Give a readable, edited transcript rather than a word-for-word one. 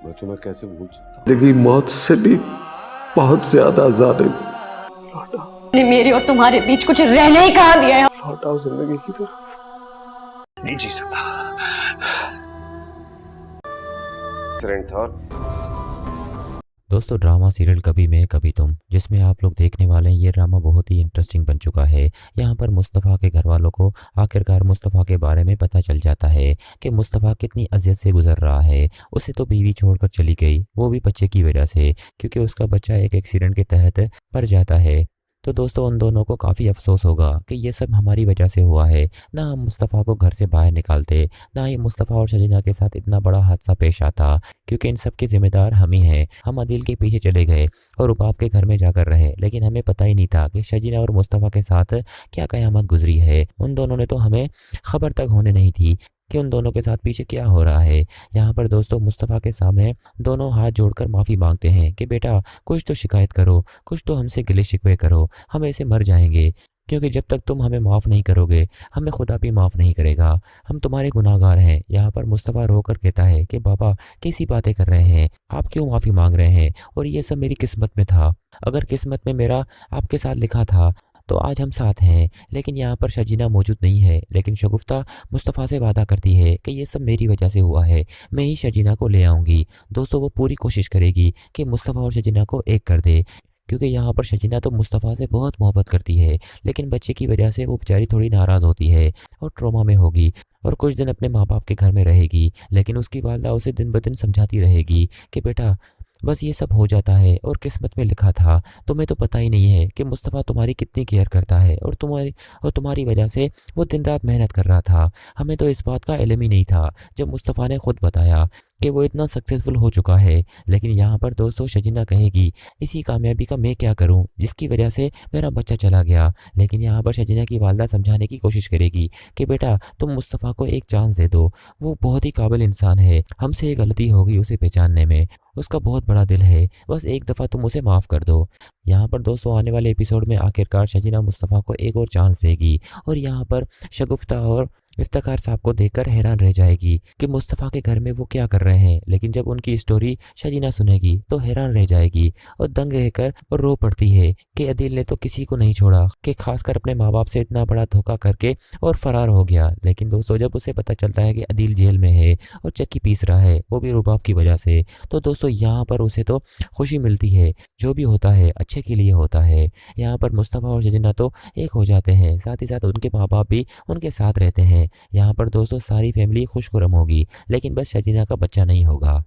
मैं तुम्हें कैसे भूल सकता जिंदगी मौत से भी बहुत ज्यादा जालिम। मेरे और तुम्हारे बीच कुछ रहने ही कहाँ दिया है। लौटाओ जिंदगी की तरफ। नहीं जी सकता। एक्सीडेंट था। दोस्तों ड्रामा सीरियल कभी मैं कभी तुम जिसमें आप लोग देखने वाले हैं, ये ड्रामा बहुत ही इंटरेस्टिंग बन चुका है। यहाँ पर मुस्तफ़ा के घर वालों को आखिरकार मुस्तफ़ा के बारे में पता चल जाता है कि मुस्तफ़ा कितनी अजियत से गुजर रहा है। उसे तो बीवी छोड़कर चली गई, वो भी बच्चे की वजह से, क्योंकि उसका बच्चा एक एक्सीडेंट के तहत मर जाता है। तो दोस्तों उन दोनों को काफ़ी अफसोस होगा कि ये सब हमारी वजह से हुआ है। ना हम मुस्तफ़ा को घर से बाहर निकालते, ना ही मुस्तफ़ा और शजीना के साथ इतना बड़ा हादसा पेश आता, क्योंकि इन सब के जिम्मेदार हम ही हैं। हम अदील के पीछे चले गए और रुबाब के घर में जाकर रहे, लेकिन हमें पता ही नहीं था कि शजीना और मुस्तफ़ा के साथ क्या क़यामत गुजरी है। उन दोनों ने तो हमें खबर तक होने नहीं थी कि उन दोनों के साथ पीछे क्या हो रहा है। यहाँ पर दोस्तों मुस्तफ़ा के सामने दोनों हाथ जोड़कर माफ़ी मांगते हैं कि बेटा कुछ तो शिकायत करो, कुछ तो हमसे गिले शिकवे करो, हम ऐसे मर जाएंगे, क्योंकि जब तक तुम हमें माफ़ नहीं करोगे हमें खुदा भी माफ़ नहीं करेगा। हम तुम्हारे गुनाहगार हैं। यहाँ पर मुस्तफ़ा रोकर कहता है कि बाबा कैसी बातें कर रहे हैं, आप क्यों माफ़ी मांग रहे हैं, और ये सब मेरी किस्मत में था। अगर किस्मत में मेरा आपके साथ लिखा था तो आज हम साथ हैं। लेकिन यहाँ पर शजीना मौजूद नहीं है, लेकिन शगुफ्ता मुस्तफ़ा से वादा करती है कि ये सब मेरी वजह से हुआ है, मैं ही शजीना को ले आऊँगी। दोस्तों वो पूरी कोशिश करेगी कि मुस्तफ़ा और शजीना को एक कर दे, क्योंकि यहाँ पर शजीना तो मुस्तफ़ा से बहुत मोहब्बत करती है, लेकिन बच्चे की वजह से वो बेचारी थोड़ी नाराज़ होती है और ट्रॉमा में होगी और कुछ दिन अपने माँ बाप के घर में रहेगी। लेकिन उसकी वालदा उसे दिन ब दिन समझाती रहेगी कि बेटा बस ये सब हो जाता है और किस्मत में लिखा था। तुम्हें तो पता ही नहीं है कि मुस्तफ़ा तुम्हारी कितनी केयर करता है और तुम्हारी वजह से वो दिन रात मेहनत कर रहा था। हमें तो इस बात का इल्म ही नहीं था जब मुस्तफ़ा ने खुद बताया कि वो इतना सक्सेसफुल हो चुका है। लेकिन यहाँ पर दोस्तों शजीना कहेगी इसी कामयाबी का मैं क्या करूँ जिसकी वजह से मेरा बच्चा चला गया। लेकिन यहाँ पर शजीना की वालदा समझाने की कोशिश करेगी कि बेटा तुम मुस्तफ़ा को एक चांस दे दो, वो बहुत ही काबिल इंसान है, हमसे ये गलती हो गई उसे पहचानने में, उसका बहुत बड़ा दिल है, बस एक दफ़ा तुम उसे माफ़ कर दो। यहाँ पर दोस्तों आने वाले एपिसोड में आखिरकार शजीना मुस्तफ़ा को एक और चांस देगी और यहाँ पर शगुफ्ता और इफ्तिखार साहब को देखकर हैरान रह जाएगी कि मुस्तफ़ा के घर में वो क्या कर रहे हैं। लेकिन जब उनकी स्टोरी शजीना सुनेगी तो हैरान रह जाएगी और दंग रहकर और रो पड़ती है कि अदील ने तो किसी को नहीं छोड़ा, कि खासकर अपने माँ बाप से इतना बड़ा धोखा करके और फरार हो गया। लेकिन दोस्तों जब उसे पता चलता है कि अदील जेल में है और चक्की पीस रहा है, वो भी रुबाब की वजह से, तो दोस्तों यहाँ पर उसे तो खुशी मिलती है। जो भी होता है अच्छे के लिए होता है। यहाँ पर मुस्तफ़ा और शजीना तो एक हो जाते हैं, साथ ही साथ उनके माँ बाप भी उनके साथ रहते हैं। यहाँ पर दोस्तों सारी फैमिली खुशखुरम होगी, लेकिन बस शजीना का बच्चा नहीं होगा।